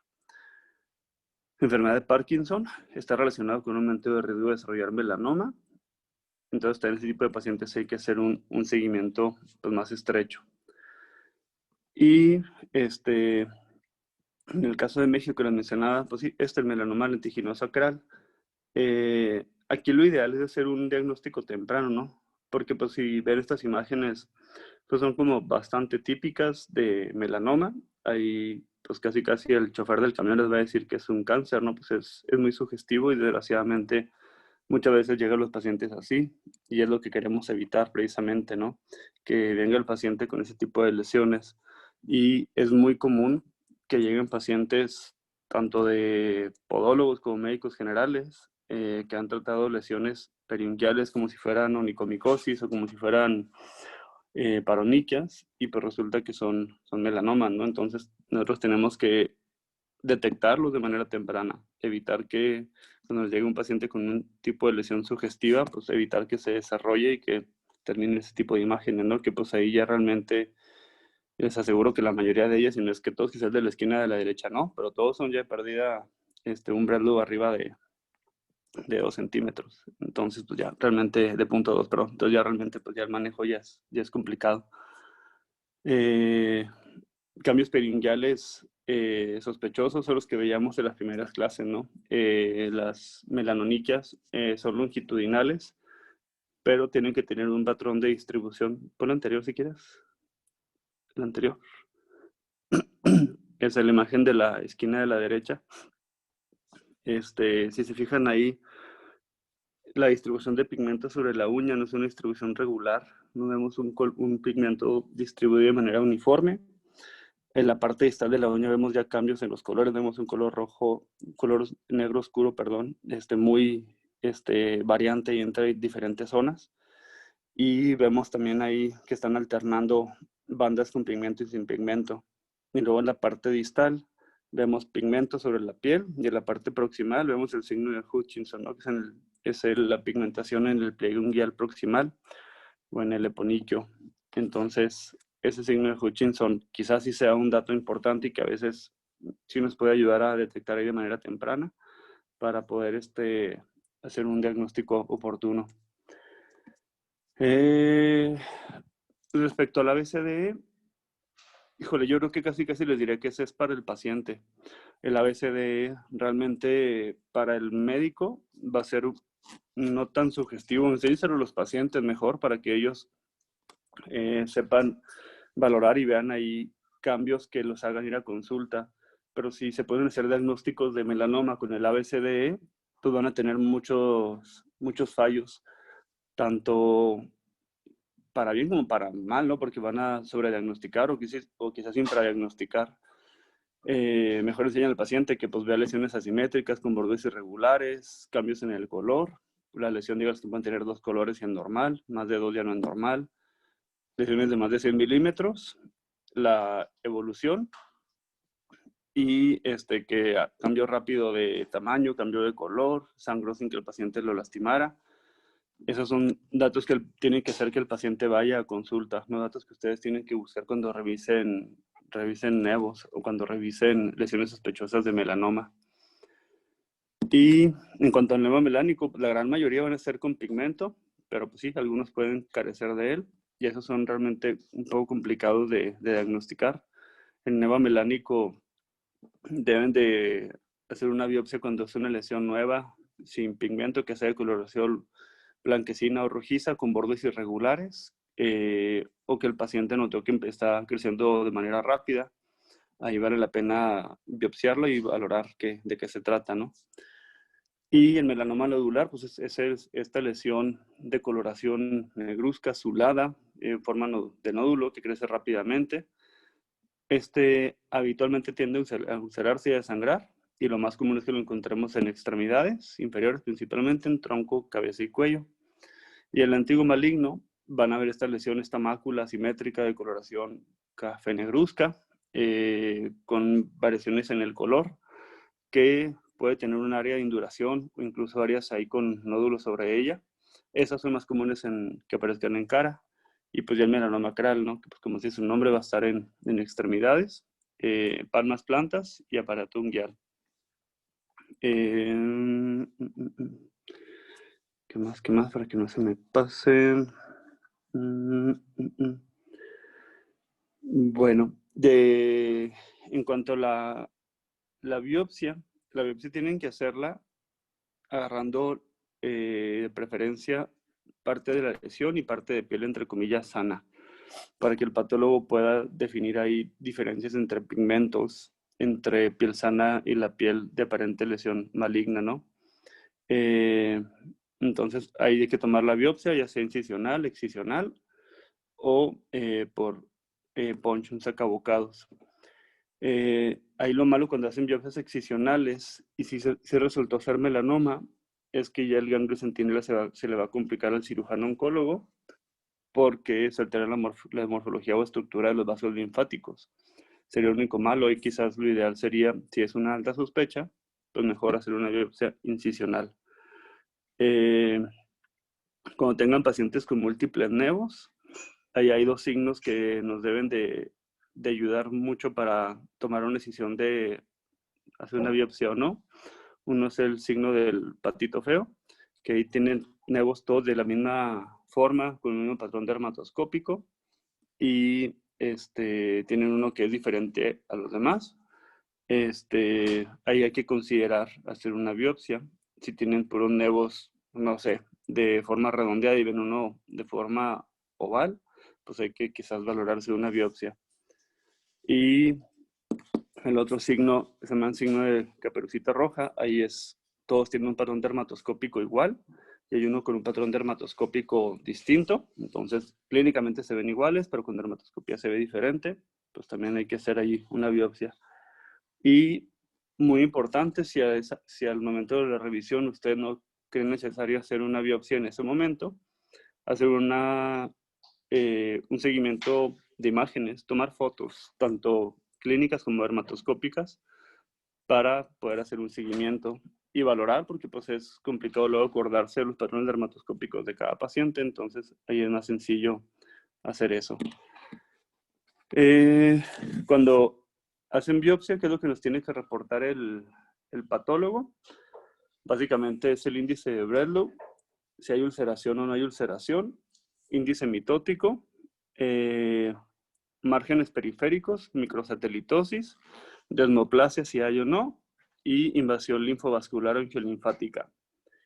Enfermedad de Parkinson está relacionado con un aumento de riesgo de desarrollar melanoma. Entonces, en este tipo de pacientes hay que hacer un seguimiento pues, más estrecho. Y en el caso de México que les mencionaba, pues sí, el melanoma lentiginoso acral. Aquí lo ideal es hacer un diagnóstico temprano, ¿no? Porque pues si ver estas imágenes, pues son como bastante típicas de melanoma. Ahí pues casi el chofer del camión les va a decir que es un cáncer, ¿no? Pues es muy sugestivo y desgraciadamente muchas veces llegan los pacientes así y es lo que queremos evitar precisamente, ¿no? Que venga el paciente con ese tipo de lesiones. Y es muy común que lleguen pacientes tanto de podólogos como médicos generales que han tratado lesiones periunquiales como si fueran onicomicosis o como si fueran paroniquias y pues resulta que son melanomas, ¿no? Entonces nosotros tenemos que detectarlos de manera temprana, evitar que cuando nos llegue un paciente con un tipo de lesión sugestiva, pues evitar que se desarrolle y que termine ese tipo de imágenes, ¿no? Que pues ahí ya realmente les aseguro que la mayoría de ellas, si no es que todos, quizás de la esquina de la derecha no, pero todos son ya de pérdida un Bradlow arriba de 2 centímetros. Entonces, pues ya realmente, de punto 2, pero entonces ya realmente, pues ya el manejo ya es complicado. Cambios periunguales sospechosos son los que veíamos en las primeras clases, ¿no? Las melanoniquias son longitudinales, pero tienen que tener un patrón de distribución. Pon la anterior si quieres. La anterior. Esa es la imagen de la esquina de la derecha. Si se fijan ahí, la distribución de pigmento sobre la uña no es una distribución regular. No vemos un pigmento distribuido de manera uniforme. En la parte distal de la uña vemos ya cambios en los colores, vemos un color rojo, un color negro oscuro, perdón, muy variante y entre diferentes zonas. Y vemos también ahí que están alternando bandas con pigmento y sin pigmento. Y luego en la parte distal vemos pigmento sobre la piel y en la parte proximal vemos el signo de Hutchinson, ¿no? Que es la pigmentación en el pliegue unguial proximal o en el eponiquio. Entonces, ese signo de Hutchinson quizás sí sea un dato importante y que a veces sí nos puede ayudar a detectar ahí de manera temprana para poder hacer un diagnóstico oportuno. Respecto al ABCDE, híjole, yo creo que casi les diré que ese es para el paciente. El ABCDE realmente para el médico va a ser no tan sugestivo. Enséñenselo a los pacientes mejor para que ellos sepan valorar y vean ahí cambios que los hagan ir a consulta. Pero si se pueden hacer diagnósticos de melanoma con el ABCDE, pues van a tener muchos fallos, tanto para bien como para mal, ¿no? Porque van a sobrediagnosticar o quizás infradiagnosticar. Mejor enseñan al paciente que pues vea lesiones asimétricas con bordes irregulares, cambios en el color. La lesión, digamos, que pueden tener 2 colores y es normal, más de 2 ya no es normal. Lesiones de más de 100 milímetros, la evolución y que cambio rápido de tamaño, cambio de color, sangró sin que el paciente lo lastimara. Esos son datos que tienen que hacer que el paciente vaya a consulta, no datos que ustedes tienen que buscar cuando revisen revisen nevos o cuando revisen lesiones sospechosas de melanoma. Y en cuanto al nevado melánico, la gran mayoría van a ser con pigmento, pero pues sí, algunos pueden carecer de él y esos son realmente un poco complicados de diagnosticar. El nevado melánico deben de hacer una biopsia cuando es una lesión nueva, sin pigmento, que sea de coloración blanquecina o rojiza, con bordes irregulares, o que el paciente notó que está creciendo de manera rápida. Ahí vale la pena biopsiarlo y valorar de qué se trata, ¿no? Y el melanoma nodular, pues es esta lesión de coloración negruzca, azulada, en forma de nódulo que crece rápidamente. Habitualmente tiende a ulcerarse y a desangrar, y lo más común es que lo encontremos en extremidades inferiores, principalmente en tronco, cabeza y cuello. Y el antiguo maligno, van a ver esta lesión, esta mácula asimétrica de coloración café negruzca, con variaciones en el color, que puede tener un área de induración o incluso áreas ahí con nódulos sobre ella. Esas son más comunes que aparezcan en cara. Y pues ya el melanoma acral, ¿no? Que pues como dice su nombre, va a estar en extremidades, palmas, plantas y aparato unguial. ¿Qué más? ¿Qué más? Para que no se me pase. Bueno, en cuanto a la biopsia tienen que hacerla agarrando de preferencia parte de la lesión y parte de piel, entre comillas, sana, para que el patólogo pueda definir ahí diferencias entre pigmentos, entre piel sana y la piel de aparente lesión maligna, ¿no? Entonces, ahí hay que tomar la biopsia, ya sea incisional, excisional o por poncho, sacabocados. Ahí lo malo cuando hacen biopsias excisionales y si resultó ser melanoma, es que ya el ganglio centinela se le va a complicar al cirujano oncólogo porque se altera la morfología o estructura de los vasos linfáticos. Sería lo único malo y quizás lo ideal sería, si es una alta sospecha, pues mejor hacer una biopsia incisional. Cuando tengan pacientes con múltiples nevos, ahí hay dos signos que nos deben de ayudar mucho para tomar una decisión de hacer una biopsia o no. Uno es el signo del patito feo, que ahí tienen nevos todos de la misma forma, con el mismo patrón dermatoscópico, y tienen uno que es diferente a los demás. Ahí hay que considerar hacer una biopsia. Si tienen puros nevos, no sé, de forma redondeada y ven uno de forma oval, pues hay que quizás valorarse una biopsia. Y el otro signo se llama signo de caperucita roja. Ahí todos tienen un patrón dermatoscópico igual y hay uno con un patrón dermatoscópico distinto. Entonces, clínicamente se ven iguales, pero con dermatoscopía se ve diferente. Pues también hay que hacer ahí una biopsia. Y muy importante, si al momento de la revisión usted no cree necesario hacer una biopsia en ese momento, hacer un seguimiento de imágenes, tomar fotos, tanto clínicas como dermatoscópicas, para poder hacer un seguimiento y valorar, porque pues es complicado luego acordarse de los patrones dermatoscópicos de cada paciente, entonces ahí es más sencillo hacer eso. Cuando hacen biopsia, ¿qué es lo que nos tiene que reportar el patólogo? Básicamente es el índice de Bredlow, si hay ulceración o no hay ulceración, índice mitótico, márgenes periféricos, microsatelitosis, desmoplasia si hay o no, y invasión linfovascular o angiolinfática.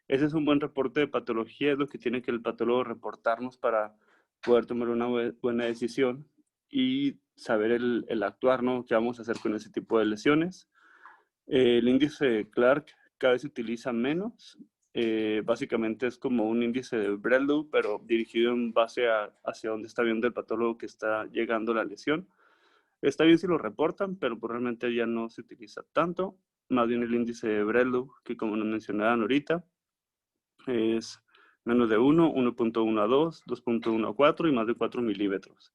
Ese es un buen reporte de patología, es lo que tiene que el patólogo reportarnos para poder tomar una buena decisión y saber el actuar, ¿no? ¿Qué vamos a hacer con ese tipo de lesiones? El índice de Clark cada vez se utiliza menos. Básicamente es como un índice de Bredlow, pero dirigido en base hacia dónde está viendo el patólogo que está llegando la lesión. Está bien si lo reportan, pero pues realmente ya no se utiliza tanto. Más bien el índice de Bredlow, que como nos mencionaban ahorita, es menos de 1, 1.1 a 2, 2.1 a 4 y más de 4 milímetros.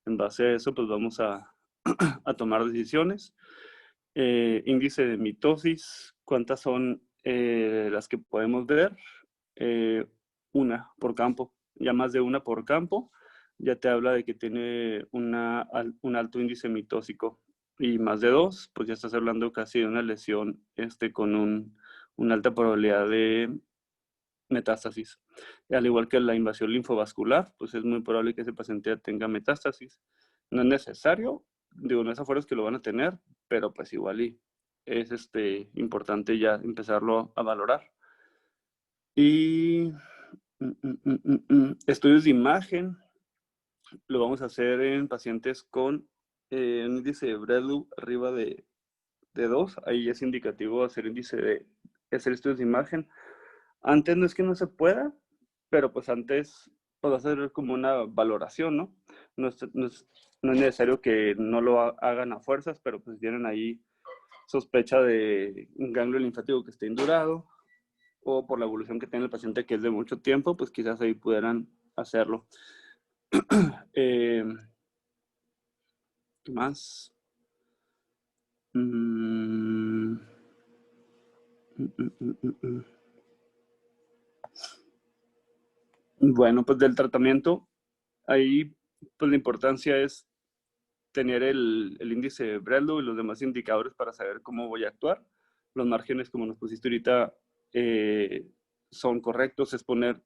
En base a eso, pues vamos a tomar decisiones. Índice de mitosis, ¿cuántas son las que podemos ver? Una por campo, ya más de una por campo. ya te habla de que tiene un alto índice mitóxico. Y más de 2, pues ya estás hablando casi de una lesión con una alta probabilidad de metástasis. Al igual que la invasión linfovascular, pues es muy probable que ese paciente ya tenga metástasis. No es necesario, digo, no es a fuerzas que lo van a tener, pero pues igual y es importante ya empezarlo a valorar. Y estudios de imagen lo vamos a hacer en pacientes con un índice de Bredlow arriba de 2. Ahí es indicativo hacer hacer estudios de imagen. Antes no es que no se pueda, pero pues antes pues hacer como una valoración, ¿no? No es necesario que no lo hagan a fuerzas, pero pues tienen ahí sospecha de un ganglio linfático que esté indurado o por la evolución que tiene el paciente que es de mucho tiempo, pues quizás ahí pudieran hacerlo. ¿Qué más? Bueno, pues del tratamiento, ahí pues la importancia es tener el índice de Bredlow y los demás indicadores para saber cómo voy a actuar. Los márgenes, como nos pusiste ahorita, son correctos. Es poner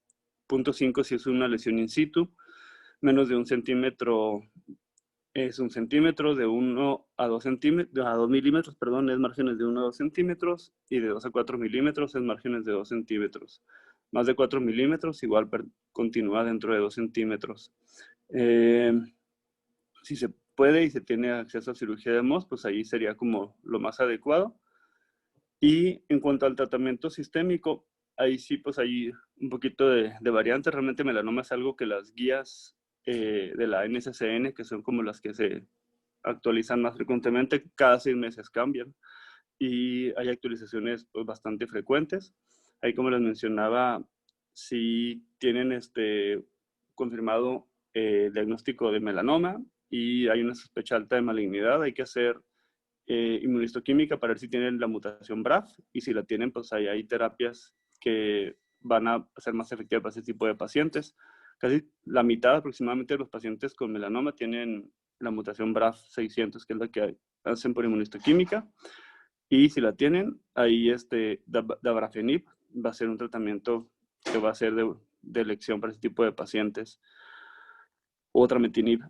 0.5 si es una lesión in situ, menos de 1 centímetro es 1 centímetro, de 1 a 2 centímetros, a 2 milímetros, perdón, es márgenes de 1 a 2 centímetros, y de 2 a 4 milímetros es márgenes de 2 centímetros. Más de 4 milímetros igual continúa dentro de 2 centímetros. Si se puede y se tiene acceso a cirugía de Mohs, pues ahí sería como lo más adecuado. Y en cuanto al tratamiento sistémico, ahí sí, pues hay un poquito de variante. Realmente melanoma es algo que las guías de la NCCN, que son como las que se actualizan más frecuentemente, cada 6 meses cambian. Y hay actualizaciones pues, bastante frecuentes. Ahí, como les mencionaba, si tienen confirmado diagnóstico de melanoma y hay una sospecha alta de malignidad, hay que hacer inmunistoquímica para ver si tienen la mutación BRAF, y si la tienen, pues ahí hay terapias que van a ser más efectivas para ese tipo de pacientes. Casi la mitad aproximadamente de los pacientes con melanoma tienen la mutación BRAF 600, que es la que hacen por inmunistoquímica, y si la tienen, ahí dabrafenib va a ser un tratamiento que va a ser de elección para ese tipo de pacientes. Otra metinib.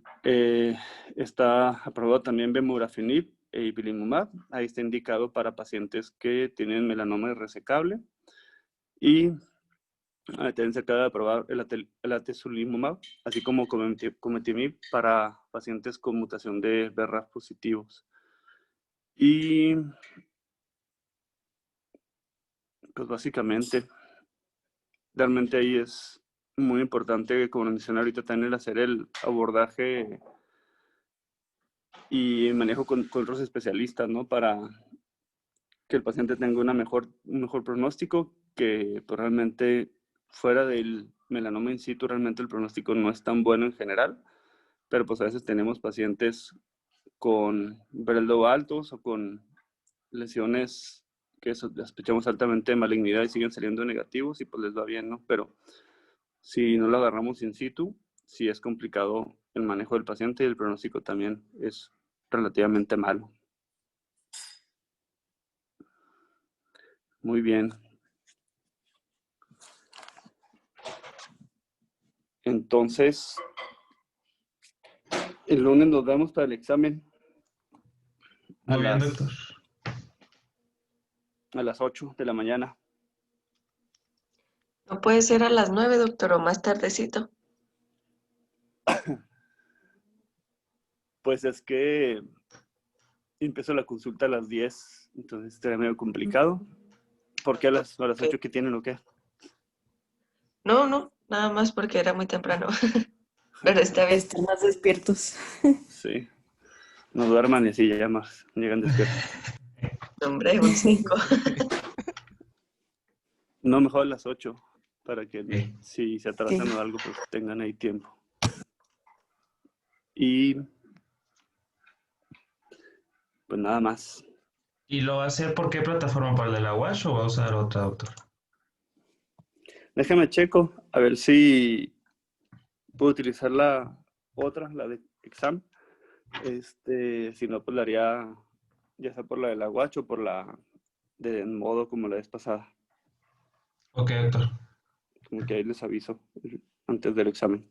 Está aprobado también bemurafenib e ipilimumab. Ahí está indicado para pacientes que tienen melanoma irresecable. Y también se acaba de aprobar el atezolizumab, así como cometimib para pacientes con mutación de BRAF positivos. Y pues básicamente, realmente ahí es muy importante, como mencioné ahorita, también hacer el abordaje y el manejo con otros especialistas, ¿no? Para que el paciente tenga un mejor pronóstico, que pues, realmente fuera del melanoma in situ, realmente el pronóstico no es tan bueno en general, pero pues a veces tenemos pacientes con Bredlow altos o con lesiones que sospechamos altamente de malignidad y siguen saliendo negativos y pues les va bien, ¿no? Pero si no lo agarramos in situ, sí es complicado el manejo del paciente y el pronóstico también es relativamente malo. Muy bien. Entonces, el lunes nos vemos para el examen. Muy bien, doctor. A las 8 de la mañana. ¿No puede ser a las 9, doctor, o más tardecito? Pues es que empezó la consulta a las 10, entonces será medio complicado. ¿Por qué a las 8 que tienen o qué? No, nada más porque era muy temprano. Pero está bien. Están más despiertos. Sí. No duerman y así ya más llegan despiertos. Hombre, un 5. No, mejor a las 8, para que Sí. si se atrasan o algo, pues tengan ahí tiempo. Y pues nada más. ¿Y lo va a hacer por qué plataforma? ¿Para el de la WASH o va a usar otra, doctor? Déjame checo, a ver si puedo utilizar la otra, la de examen. Si no, pues la haría ya sea por la de la watch o por la de modo como la vez pasada. Ok, doctor. Como que ahí les aviso antes del examen.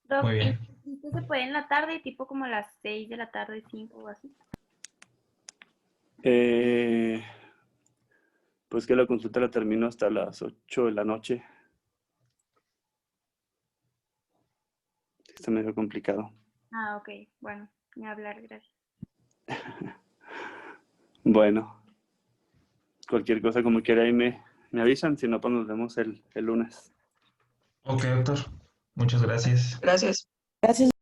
Doc, Muy bien. ¿y esto se puede en la tarde, tipo como las 6 de la tarde, 5 o así? Pues que la consulta la termino hasta las 8 de la noche. Está medio complicado. Ah, ok. Bueno, ni hablar, gracias. Bueno, cualquier cosa como quiera ahí me avisan, si no, pues nos vemos el lunes. Ok, doctor. Muchas gracias. Gracias. Gracias.